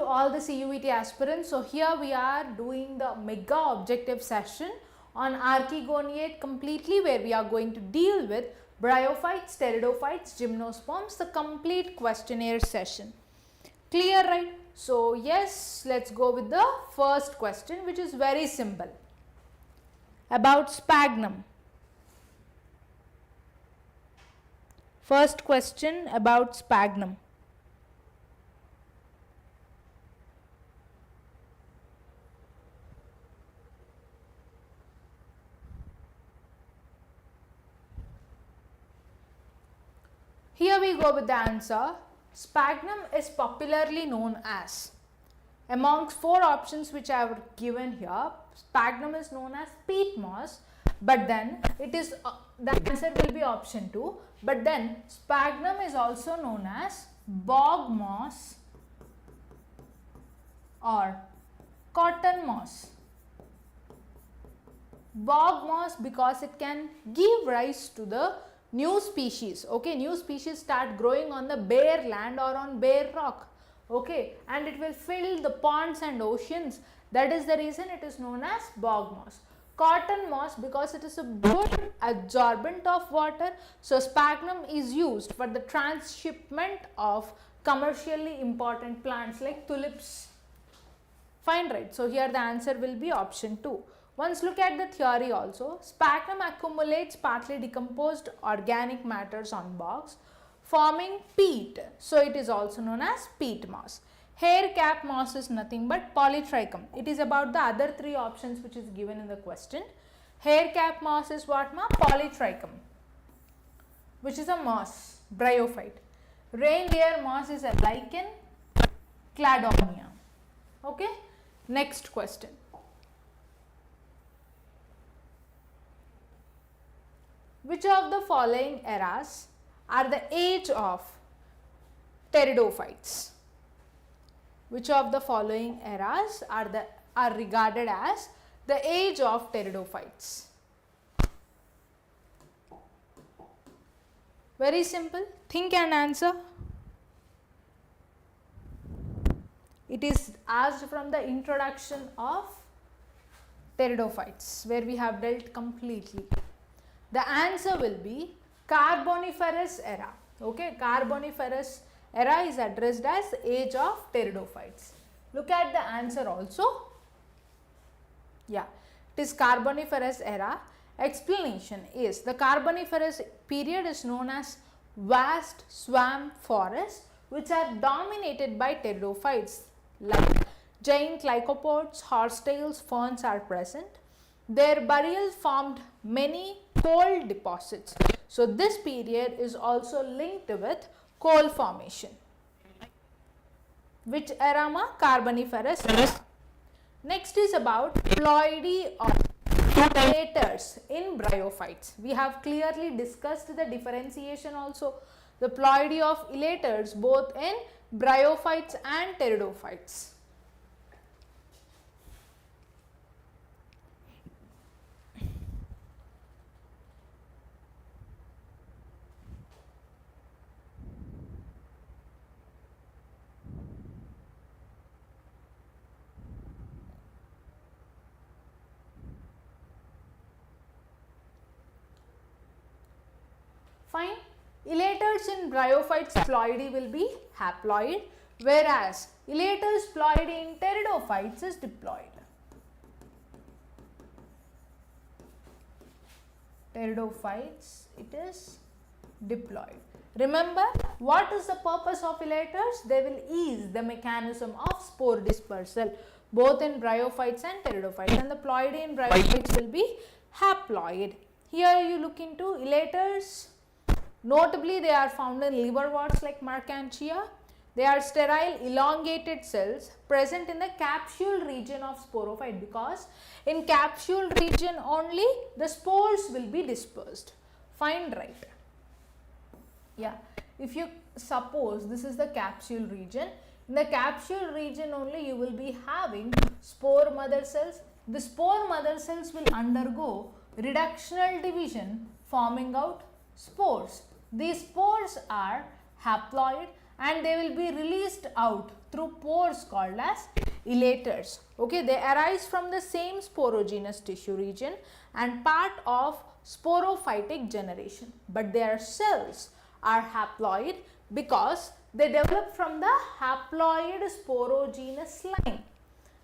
all the CUET aspirants. So here we are doing the mega objective session on Archegoniate completely, where we are going to deal with Bryophytes, Pteridophytes, Gymnosperms, the complete questionnaire session. Clear, right? So yes, let's go with the first question, which is very simple, about sphagnum. First question about sphagnum. Here we go with the answer. Sphagnum is popularly known as, amongst 4 options which I have given here, sphagnum is known as peat moss, but then it is the answer will be option 2, but then sphagnum is also known as bog moss or cotton moss. Bog moss because it can give rise to the new species. Okay, new species start growing on the bare land or on bare rock. Okay, and it will fill the ponds and oceans. That is the reason it is known as bog moss. Cotton moss because it is a good absorbent of water. So sphagnum is used for the transshipment of commercially important plants like tulips. Fine, right? So here the answer will be option 2. Once look at the theory also. Sphagnum accumulates partly decomposed organic matters on bogs, forming peat. So it is also known as peat moss. Hair cap moss is nothing but polytrichum. It is about the other 3 options which is given in the question. Hair cap moss is what, ma? Polytrichum, which is a moss, bryophyte. Reindeer moss is a lichen, cladonia. Okay, next question. Which of the following eras are the age of pteridophytes? Which of the following eras are regarded as the age of pteridophytes? Very simple. Think and answer. It is asked from the introduction of pteridophytes, where we have dealt completely. The answer will be Carboniferous era. Okay, Carboniferous era is addressed as age of pteridophytes. Look at the answer also. Yeah, it is Carboniferous era. Explanation is the Carboniferous period is known as vast swamp forests which are dominated by pteridophytes like giant lycopods, horsetails, ferns are present. Their burial formed many coal deposits. So this period is also linked with coal formation. Which era, ma? Carboniferous era. Next is about ploidy or elaters in bryophytes. We have clearly discussed the differentiation also. The ploidy of elaters both in bryophytes and pteridophytes. Fine. Elaters in bryophytes ploidy will be haploid, whereas elaters ploidy in pteridophytes is diploid. Pteridophytes, it is diploid. Remember, what is the purpose of elaters? They will ease the mechanism of spore dispersal both in bryophytes and pteridophytes, and the ploidy in bryophytes will be haploid. Here you look into elaters. Notably, they are found in liverworts like Mercantia. They are sterile elongated cells present in the capsule region of sporophyte, because in capsule region only the spores will be dispersed. Fine, right? Yeah, if you suppose this is the capsule region, in the capsule region only you will be having spore mother cells. The spore mother cells will undergo reductional division, forming out spores. These spores are haploid and they will be released out through pores called as elaters. Okay, they arise from the same sporogenous tissue region and part of sporophytic generation, but their cells are haploid because they develop from the haploid sporogenous line.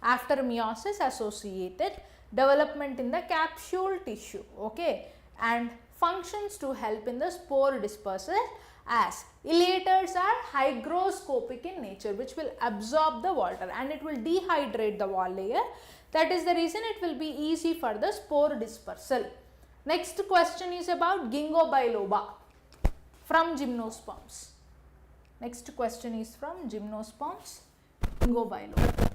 After meiosis, associated development in the capsule tissue, okay, and functions to help in the spore dispersal, as elaters are hygroscopic in nature, which will absorb the water and it will dehydrate the wall layer. That is the reason it will be easy for the spore dispersal. Next question is about ginkgo biloba from Gymnosperms. Next question is from Gymnosperms, ginkgo biloba.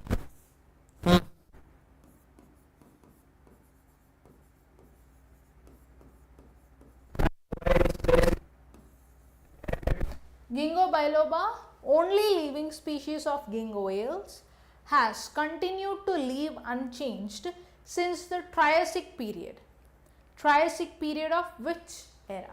Ginkgo biloba, only living species of ginkgoales, has continued to live unchanged since the Triassic period. Triassic period of which era?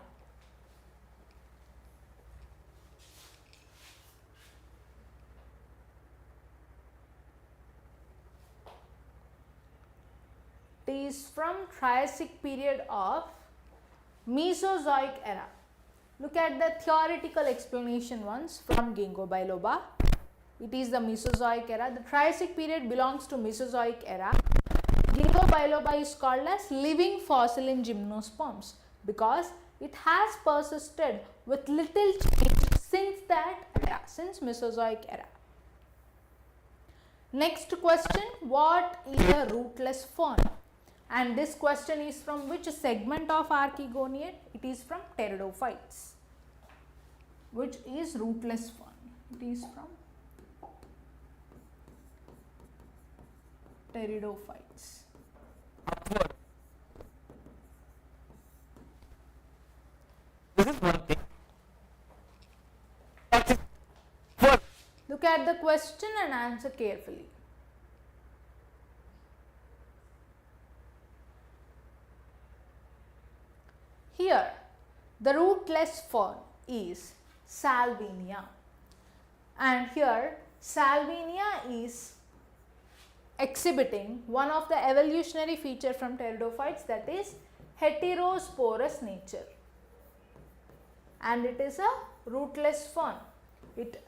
It is from Triassic period of Mesozoic era. Look at the theoretical explanation once from ginkgo biloba. It is the Mesozoic era. The Triassic period belongs to Mesozoic era. Ginkgo biloba is called as living fossil in Gymnosperms because it has persisted with little change since that era, since Mesozoic era. Next question, what is a rootless fern? And this question is from which segment of Archegoniate? It is from Pteridophytes. Which is rootless fern? It is from Pteridophytes. Upward. This is one thing. Look at the question and answer carefully. Here, the rootless fern is Salvinia, and here Salvinia is exhibiting one of the evolutionary feature from Pteridophytes, that is heterosporous nature, and it is a rootless fern. It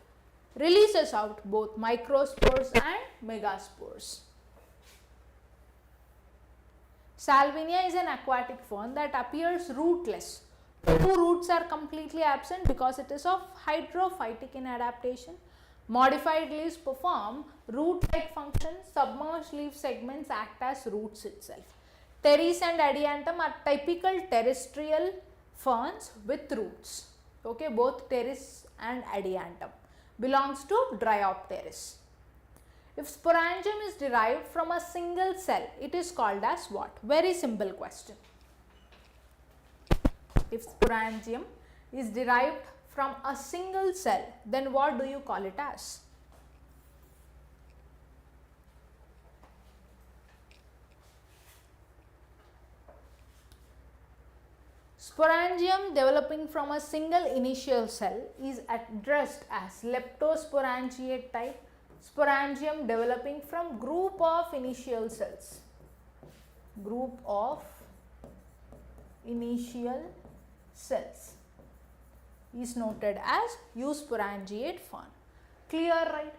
releases out both microspores and megaspores. Salvinia is an aquatic fern that appears rootless. The two roots are completely absent because it is of hydrophytic in adaptation. Modified leaves perform root-like functions. Submerged leaf segments act as roots itself. Pteris and adiantum are typical terrestrial ferns with roots. Okay, both pteris and adiantum belongs to Bryopteris. If sporangium is derived from a single cell, it is called as what? Very simple question. If sporangium is derived from a single cell, then what do you call it as? Sporangium developing from a single initial cell is addressed as leptosporangiate type. Sporangium developing from group of initial cells. Group of initial cells is noted as eusporangiate fern. Clear, right?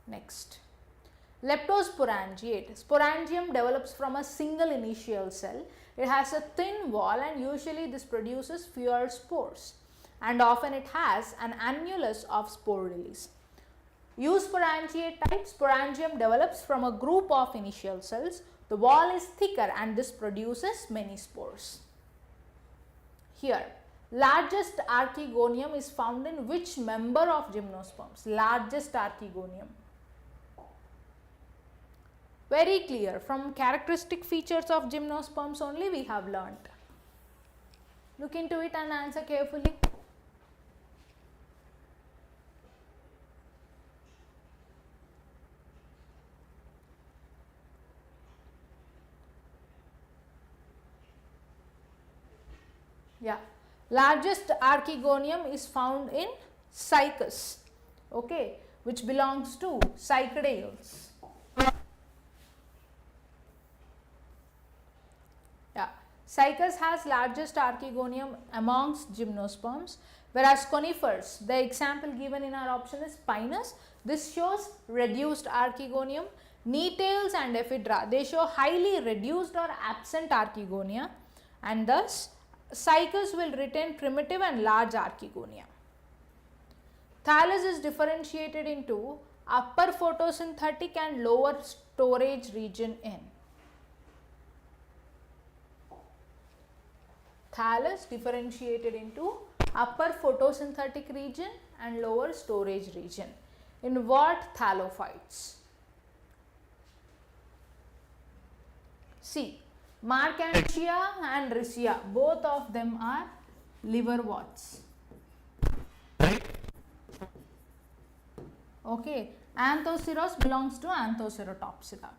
Next, leptosporangiate. Sporangium develops from a single initial cell. It has a thin wall and usually this produces fewer spores, and often it has an annulus of spore release. Eusporangiate type, sporangium develops from a group of initial cells. The wall is thicker and this produces many spores. Here, largest archegonium is found in which member of Gymnosperms? Largest archegonium. Very clear, from characteristic features of Gymnosperms only we have learnt. Look into it and answer carefully. Yeah, largest archegonium is found in Cycas. okay, which belongs to cycadales. Yeah, Cycas has largest archegonium amongst gymnosperms, whereas conifers, the example given in our option is Pinus. This shows reduced archegonium. Nettles and Ephedra, they show highly reduced or absent archegonia, and thus Cycas will retain primitive and large archegonia. Thallus is differentiated into upper photosynthetic and lower storage region in. Thallus differentiated into upper photosynthetic region and lower storage region. In what thallophytes? See, Markantia and Riccia, both of them are liverworts. Right? Okay, Anthoceros belongs to Anthocerotopsida.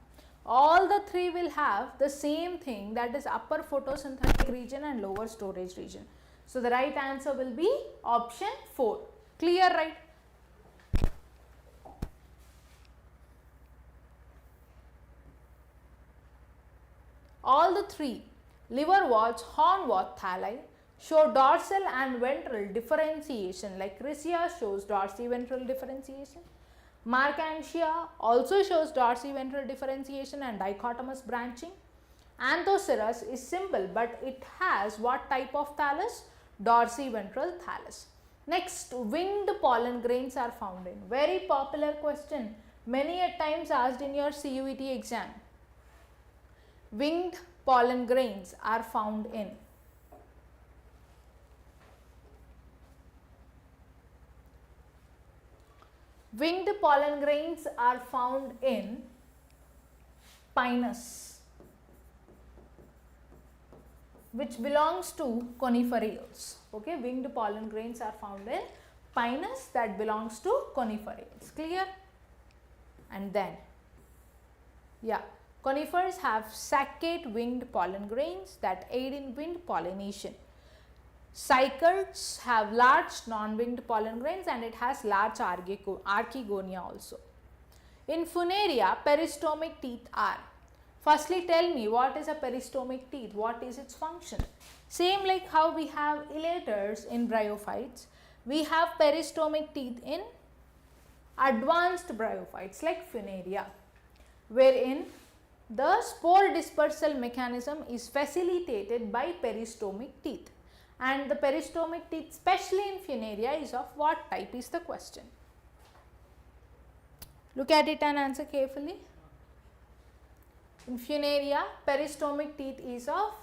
All the three will have the same thing, that is upper photosynthetic region and lower storage region. So, the right answer will be option 4. Clear, right? All the three, liverworts, hornwort thalli, show dorsal and ventral differentiation, like Riccia shows dorsiventral differentiation. Markantia also shows dorsiventral differentiation and dichotomous branching. Anthoceros is simple, but it has what type of thallus? Dorsiventral thallus. Next, winged pollen grains are found in. Very popular question, many a times asked in your CUET exam. Winged pollen grains are found in. Winged pollen grains are found in Pinus, which belongs to coniferales. Okay, winged pollen grains are found in Pinus, that belongs to coniferales. Clear? And then, yeah, conifers have saccate winged pollen grains that aid in wind pollination. Cycads have large non-winged pollen grains and it has large archegonia also. In Funaria, peristomic teeth are. Firstly, tell me what is a peristomic teeth, what is its function. Same like how we have elaters in Bryophytes, we have peristomic teeth in advanced Bryophytes like Funaria, wherein the spore dispersal mechanism is facilitated by peristomic teeth. And the peristomic teeth, especially in Funaria, is of what type is the question. Look at it and answer carefully. In Funaria, peristomic teeth is of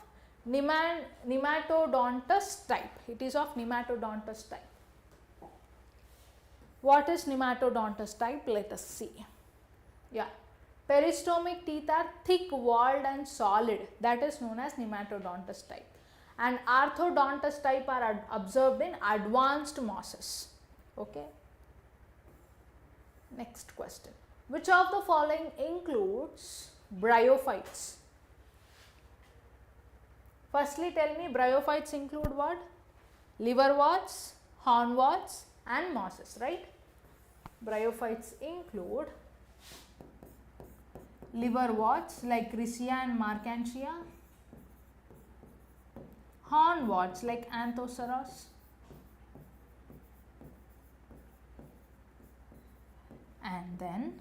nematodontous type. It is of nematodontous type. What is nematodontous type? Let us see. Yeah, peristomic teeth are thick walled and solid, that is known as nematodontous type. And orthodontous type are observed in advanced mosses. Okay. Next question. Which of the following includes Bryophytes? Firstly, tell me, Bryophytes include what? Liverworts, hornworts and mosses, right? Bryophytes include liverworts like Riccia and Markantia, hornworts like Anthoceros, and then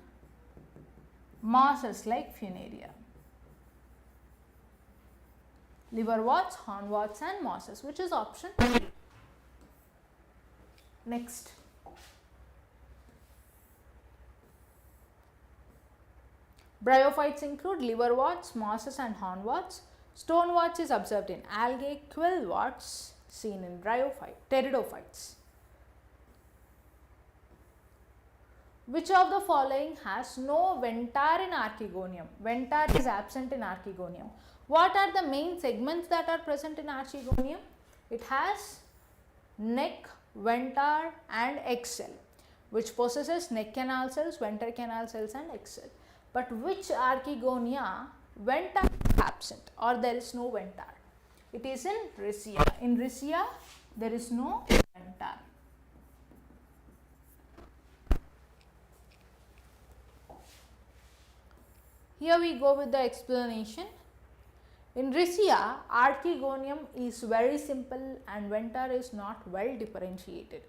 mosses like Funaria. Liverworts, hornworts and mosses, which is option 3. Next. Bryophytes include liverworts, mosses and hornworts. Stoneworts is observed in algae, quillworts seen in Pteridophytes. Which of the following has no ventar in archegonium? Ventar is absent in archegonium. What are the main segments that are present in archegonium? It has neck, ventar and egg cell, which possesses neck canal cells, ventar canal cells and egg cell. But which archegonia ventar is absent or there is no ventar? It is in Riccia. In Riccia, there is no ventar. Here we go with the explanation. In Riccia, archegonium is very simple and venter is not well differentiated.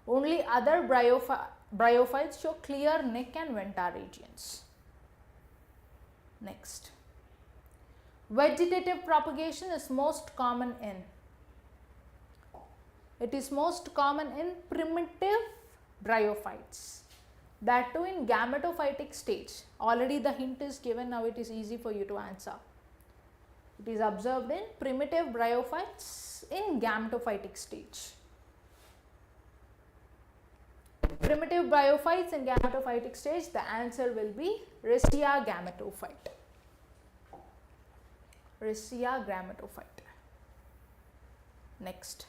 Only other bryophytes show clear neck and venter regions. Next, vegetative propagation is most common in, it is most common in primitive bryophytes, that too in gametophytic stage. Already the hint is given, now it is easy for you to answer. It is observed in primitive bryophytes in gametophytic stage. Primitive bryophytes in gametophytic stage, the answer will be Riccia gametophyte. Riccia gametophyte. Next,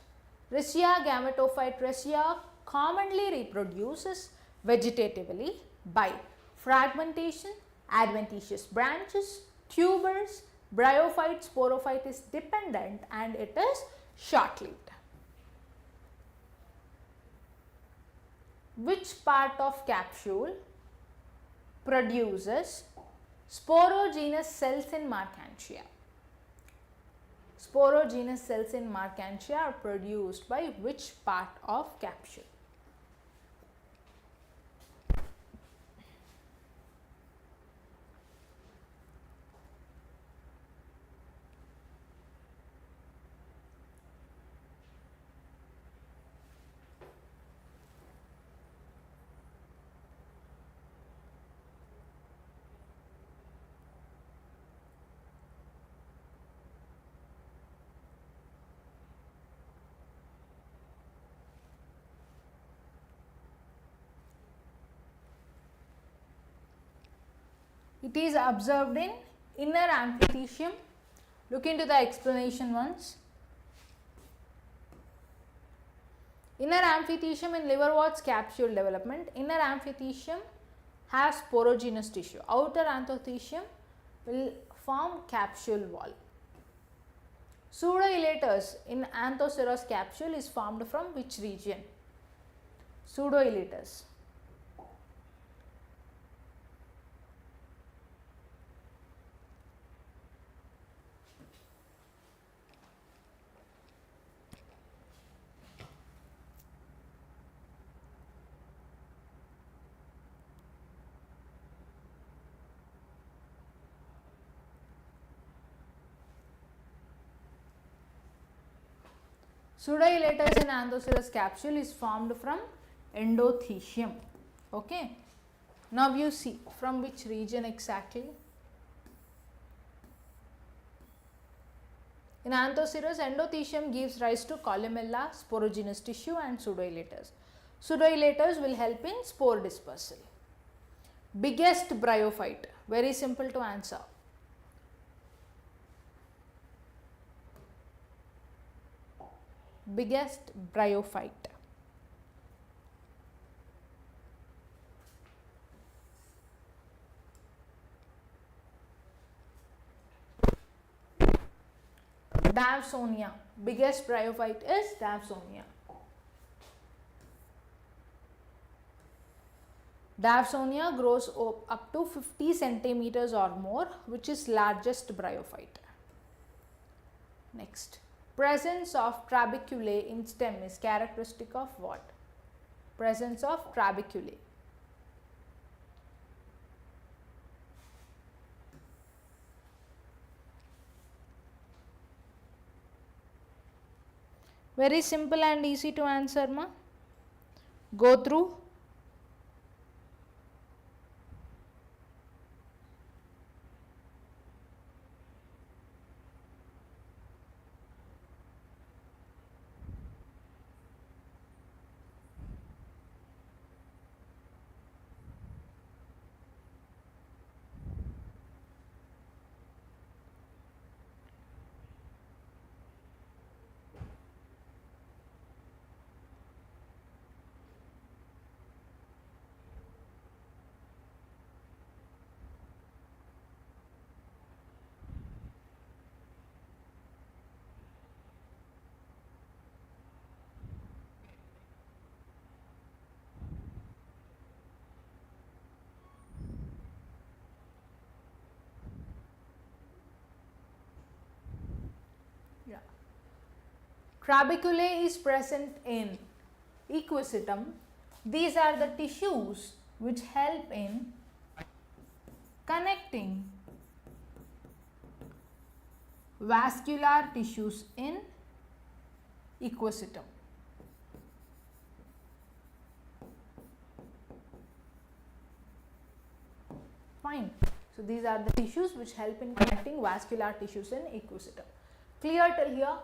Riccia gametophyte. Riccia commonly reproduces vegetatively by fragmentation, adventitious branches, tubers. Bryophyte sporophyte is dependent and it is short-lived. Which part of capsule produces sporogenous cells in Marchantia? Sporogenous cells in Marchantia are produced by which part of capsule? It is observed in inner amphithecium. Look into the explanation once. Inner amphithecium in liverworts capsule development. Inner amphithecium has sporogenous tissue. Outer amphithecium will form capsule wall. Pseudoelaters in Anthoceros capsule is formed from which region? Pseudoelaters. Pseudoelaters in Anthoceros capsule is formed from endothecium. Okay. Now you see from which region exactly. In Anthoceros, endothecium gives rise to columella, sporogenous tissue and pseudoelaters. Pseudoelaters will help in spore dispersal. Biggest bryophyte, very simple to answer. Biggest bryophyte. Davsonia. Biggest bryophyte is Davsonia. Davsonia grows up to 50 centimeters or more, which is largest bryophyte. Next. Presence of trabeculae in stem is characteristic of what? Presence of trabeculae. Very simple and easy to answer, ma. Go through. Trabeculae is present in ecosystem. These are the tissues which help in connecting vascular tissues in ecosystem. Fine. So these are the tissues which help in connecting vascular tissues in ecosystem. Clear till here?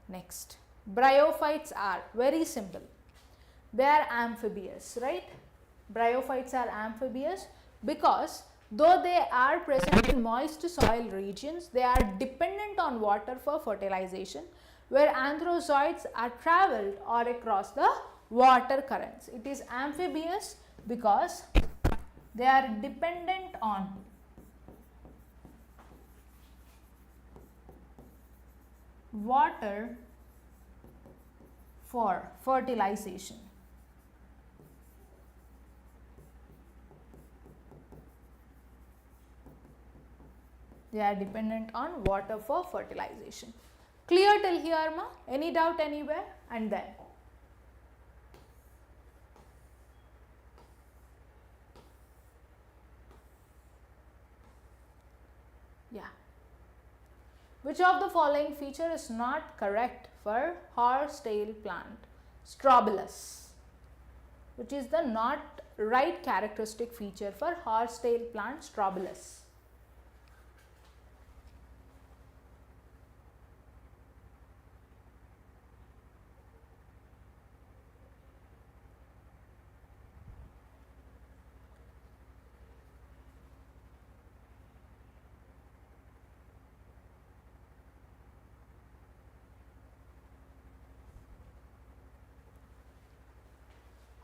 Next, bryophytes are very simple. They are amphibious, right? Bryophytes are amphibious because though they are present in moist soil regions, they are dependent on water for fertilization, where anthrozoids are travelled or across the water currents. It is amphibious because they are dependent on water for fertilization. They are dependent on water for fertilization. Clear till here, ma? Any doubt anywhere? And then yeah. Which of the following feature is not correct for horsetail plant? Strobilus. Which is the not right characteristic feature for horsetail plant Strobilus?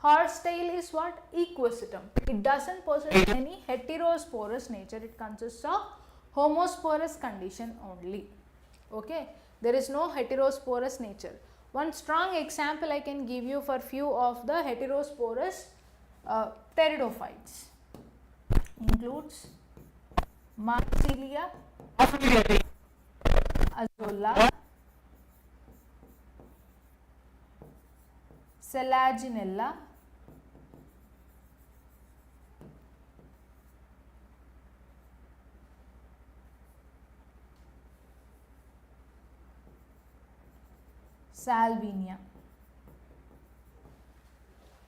Horsetail is what? Equisystem. It doesn't possess any heterosporous nature. It consists of homosporous condition only. Okay. There is no heterosporous nature. One strong example I can give you for few of the heterosporous pteridophytes includes Marsilia, Azolla, Selaginella, Salvinia.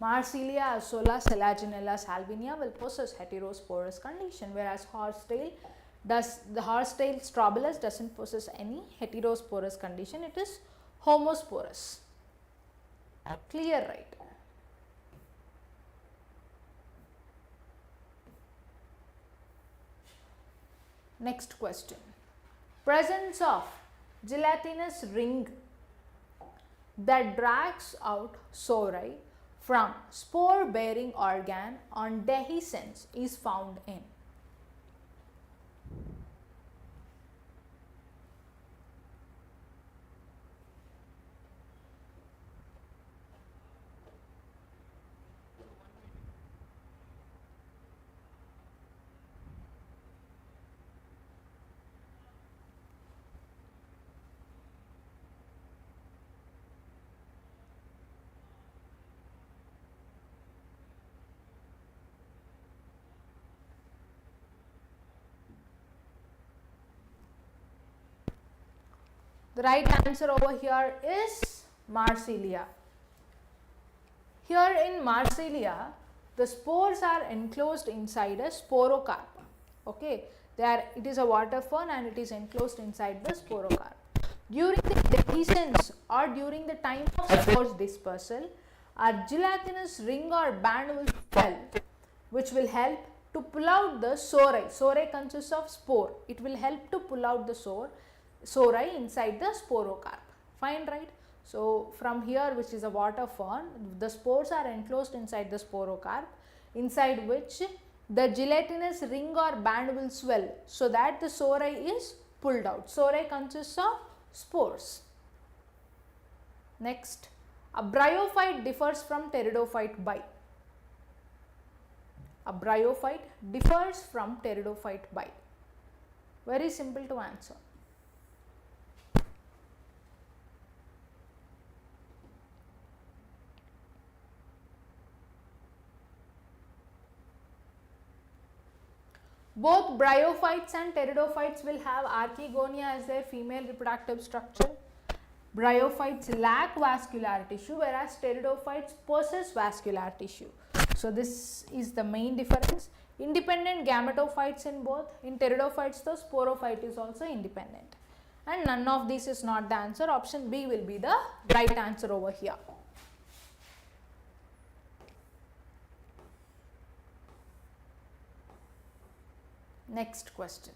Marsilia, Azolla, Selaginella, Salvinia will possess heterosporous condition, whereas horsetail Strobilus doesn't possess any heterosporous condition. It is homosporous. Clear, right? Next question. Presence of gelatinous ring that drags out sori from spore bearing organ on dehiscence is found in. The right answer over here is Marsilia. Here in Marsilia, the spores are enclosed inside a sporocarp. Okay, it is a water fern and it is enclosed inside the sporocarp. During the dehiscence or during the time of spores dispersal, a gelatinous ring or band will swell, which will help to pull out the sori. Sori consists of spore. It will help to pull out the sori inside the sporocarp. Fine, right? So from here, which is a water fern, the spores are enclosed inside the sporocarp, inside which the gelatinous ring or band will swell, so that the sori is pulled out. Sori consists of spores. Next, a bryophyte differs from pteridophyte by a bryophyte differs from pteridophyte by? Very simple to answer. Both bryophytes and pteridophytes will have archegonia as their female reproductive structure. Bryophytes lack vascular tissue, whereas pteridophytes possess vascular tissue. So, this is the main difference. Independent gametophytes in both. In pteridophytes, the sporophyte is also independent. And none of these is not the answer. Option B will be the right answer over here. Next question.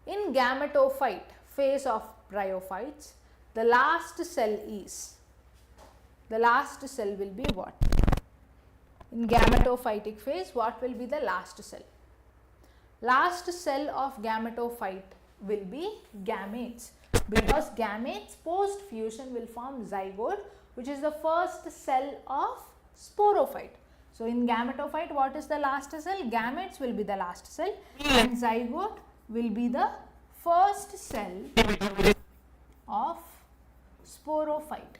In gametophyte phase of bryophytes, the last cell will be what? In gametophytic phase, what will be the last cell? Last cell of gametophyte will be gametes, because gametes post fusion will form zygote, which is the first cell of sporophyte. So, in gametophyte, what is the last cell? Gametes will be the last cell and zygote will be the first cell of sporophyte.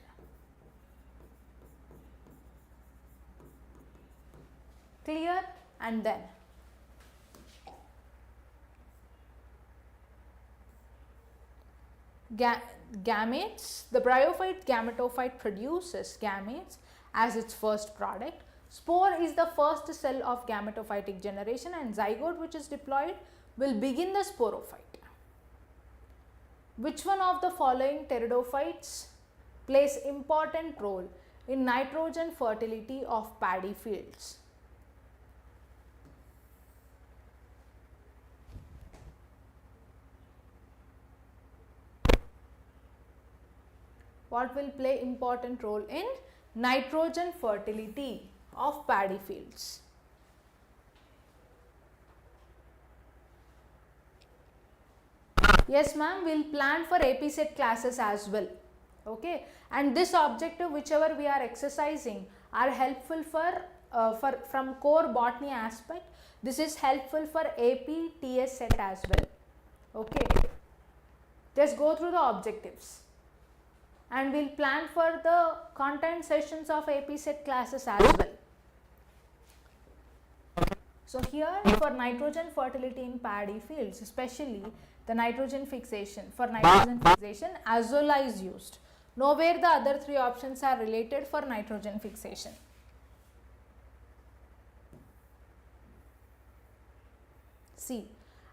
Clear? And then gametes, the bryophyte gametophyte produces gametes as its first product. Spore is the first cell of gametophytic generation, and zygote, which is diploid, will begin the sporophyte. Which one of the following pteridophytes plays important role in nitrogen fertility of paddy fields? What will play important role in nitrogen fertility of paddy fields? Yes ma'am, we will plan for AP set classes as well. Okay, and this objective whichever we are exercising are helpful for from core botany aspect. This is helpful for AP TS set as well. Okay, just go through the objectives. And we will plan for the content sessions of AP set classes as well. So, here for nitrogen fertility in paddy fields, especially the nitrogen fixation, for nitrogen fixation azolla is used. Nowhere the other three options are related for nitrogen fixation. See,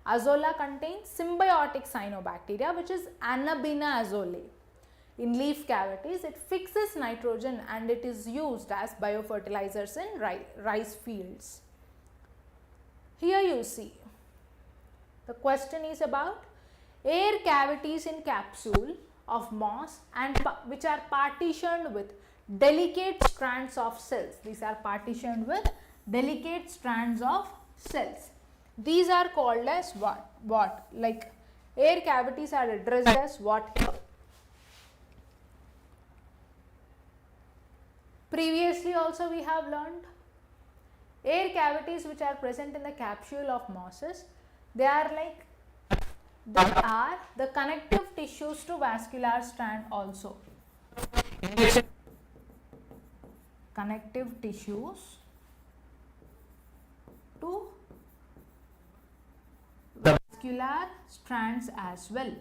azolla contains symbiotic cyanobacteria, which is Anabaena azolae. In leaf cavities, it fixes nitrogen and it is used as biofertilizers in rice fields. Here you see, the question is about air cavities in capsule of moss and which are partitioned with delicate strands of cells. These are partitioned with delicate strands of cells. These are called as what? Like air cavities are addressed as what here? Previously also we have learned air cavities which are present in the capsule of mosses, they are the connective tissues to vascular strand also. Connective tissues to vascular strands as well,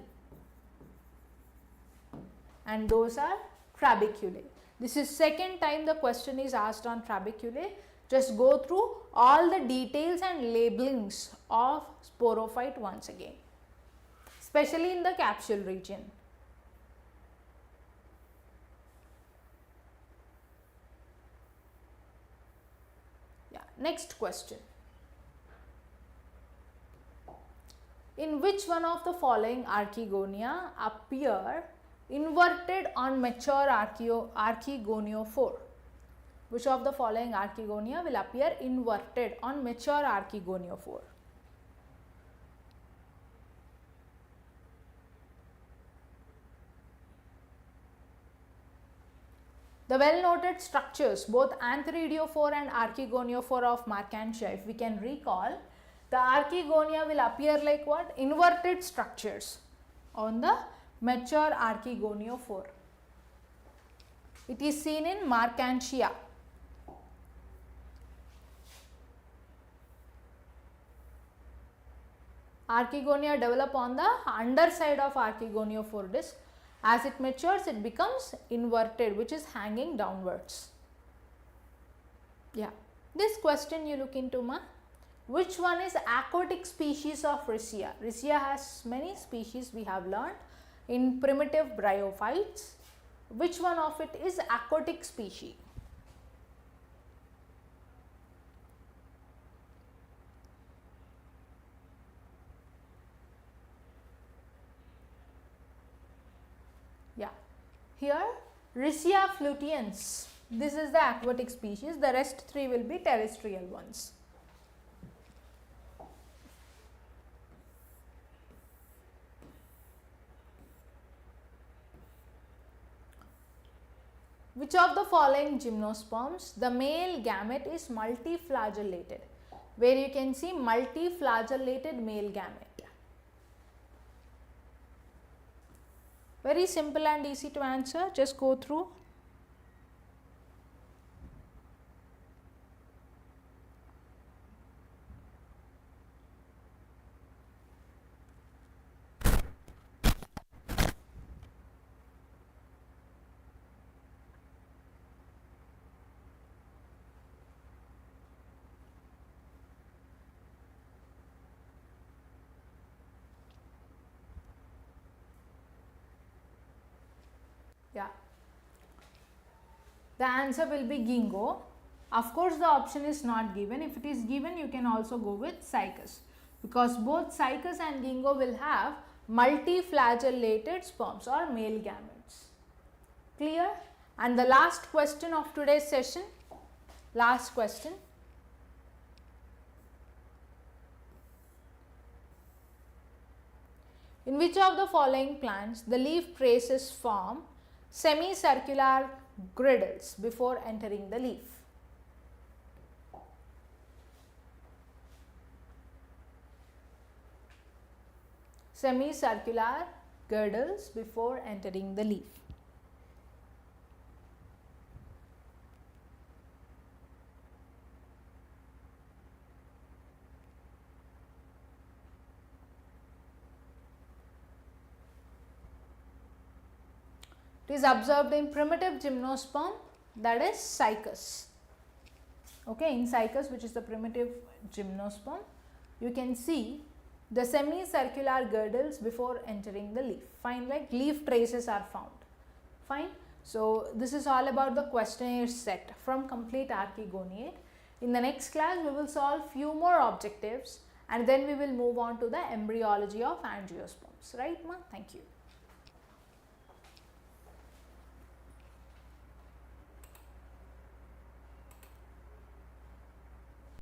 and those are trabeculae. This is second time the question is asked on trabeculae. Just go through all the details and labelings of sporophyte once again, especially in the capsule region. Yeah, next question. In which one of the following archegonia appear inverted on mature archegoniophore? Which of the following archegonia will appear inverted on mature archegoniophore? The well noted structures, both antheridiophore and archegoniophore of Mercantia, if we can recall, the archegonia will appear like what? Inverted structures on the mature archegoniophore. It is seen in Mercantia. Archegonia develop on the underside of archegoniophore disc. As it matures, it becomes inverted, which is hanging downwards. Yeah, this question you look into, ma. Which one is aquatic species of Riccia? Riccia has many species we have learned in primitive Bryophytes. Which one of it is aquatic species? Yeah, here Riccia fluitians, this is the aquatic species, the rest three will be terrestrial ones. Which of the following gymnosperms, the male gamete is multiflagellated? Where you can see multiflagellated male gamete. Very simple and easy to answer, just go through. Yeah, the answer will be gingo. Of course, the option is not given. If it is given, you can also go with cycas, because both cycas and gingo will have multiflagellated sperms or male gametes. Clear? And the last question of today's session, last question. In which of the following plants the leaf traces form semicircular griddles before entering the leaf? Semicircular girdles before entering the leaf. It is observed in primitive gymnosperm, that is cycas. Okay, in cycas, which is the primitive gymnosperm, you can see the semicircular girdles before entering the leaf. Fine, like leaf traces are found. Fine. So, this is all about the questionnaire set from complete Archegoniate. In the next class, we will solve few more objectives and then we will move on to the embryology of angiosperms. Right, ma? Thank you.